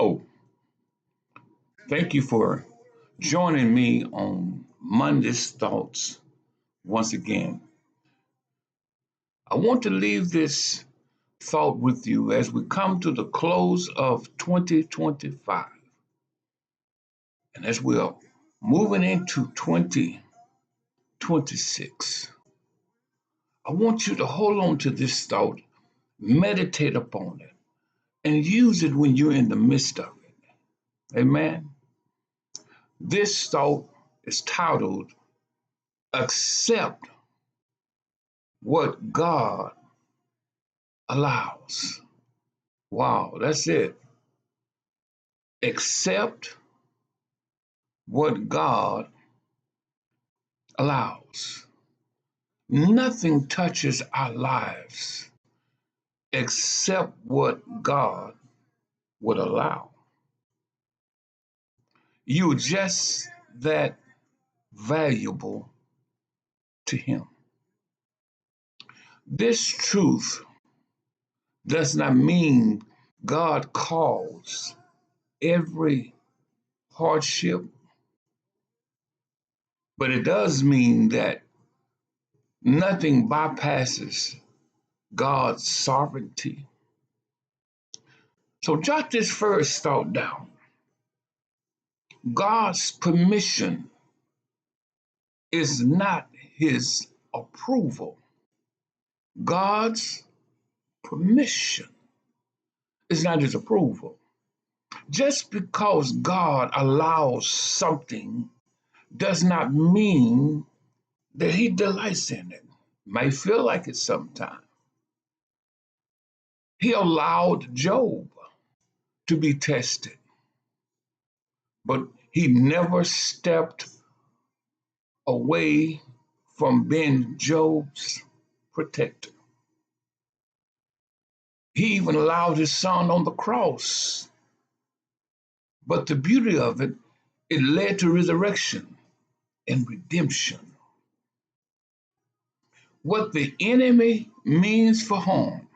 So, thank you for joining me on Monday's Thoughts once again. I want to leave this thought with you as we come to the close of 2025 and as we are moving into 2026. I want you to hold on to this thought, meditate upon it, and use it when you're in the midst of it. Amen. This thought is titled, Accept What God Allows. Wow, that's it. Accept what God allows. Nothing touches our lives except what God would allow. You're just that valuable to Him. This truth does not mean God calls every hardship, but it does mean that nothing bypasses God's sovereignty. So jot this first thought down. God's permission is not His approval. God's permission is not His approval. Just because God allows something does not mean that He delights in it. May feel like it sometimes. He allowed Job to be tested, but He never stepped away from being Job's protector. He even allowed His Son on the cross. But the beauty of it, it led to resurrection and redemption. What the enemy means for harm,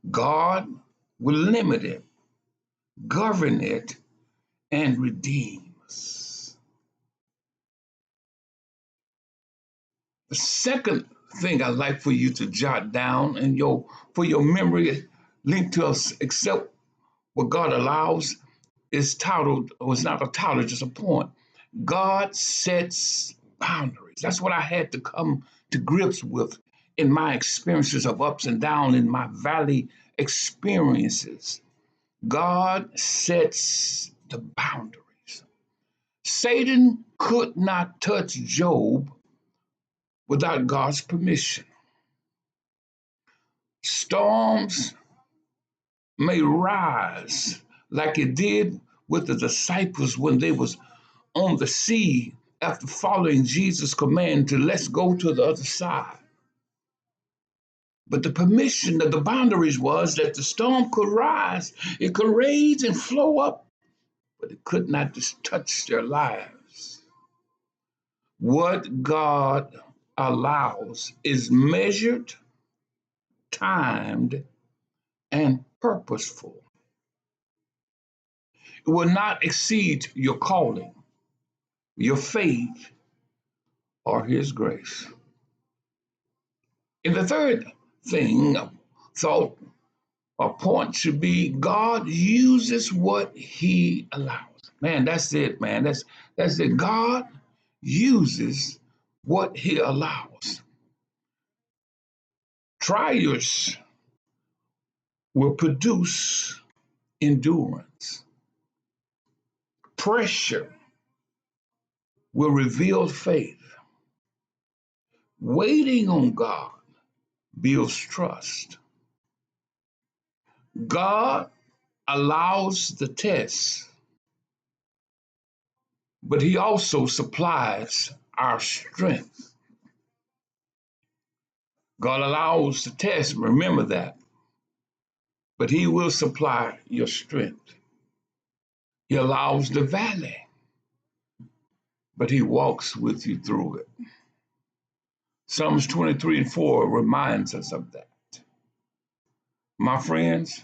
God will limit it, govern it, and redeem us. The second thing I'd like for you to jot down and for your memory linked to us, accept what God allows, is titled, or it's not a title, it's just a point. God sets boundaries. That's what I had to come to grips with in my experiences of ups and downs, in my valley experiences. God sets the boundaries. Satan could not touch Job without God's permission. Storms may rise like it did with the disciples when they was on the sea after following Jesus' command to let's go to the other side. But the permission that the boundaries was that the storm could rise, it could rage and flow up, but it could not just touch their lives. What God allows is measured, timed, and purposeful. It will not exceed your calling, your faith, or His grace. And the third thing, thought or point should be God uses what He allows. Man, that's it, man. That's it. God uses what He allows. Trials will produce endurance. Pressure will reveal faith. Waiting on God builds trust. God allows the test, but He also supplies our strength. God allows the test, remember that, but He will supply your strength. He allows the valley, but He walks with you through it. Psalms 23:4 reminds us of that. My friends,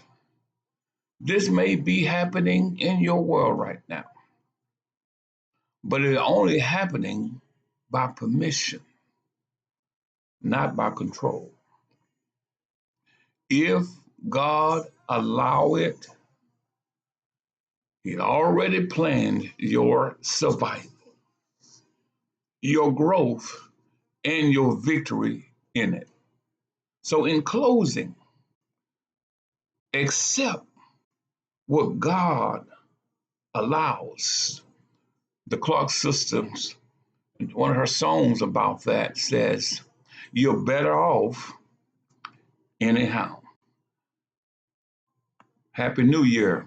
This may be happening in your world right now, but it's only happening by permission, not by control. If God allow it, He already planned your survival, your growth, and your victory in it. So, in closing, accept what God allows. The Clark Sisters, one of her songs about that says, "You're better off anyhow." Happy New Year.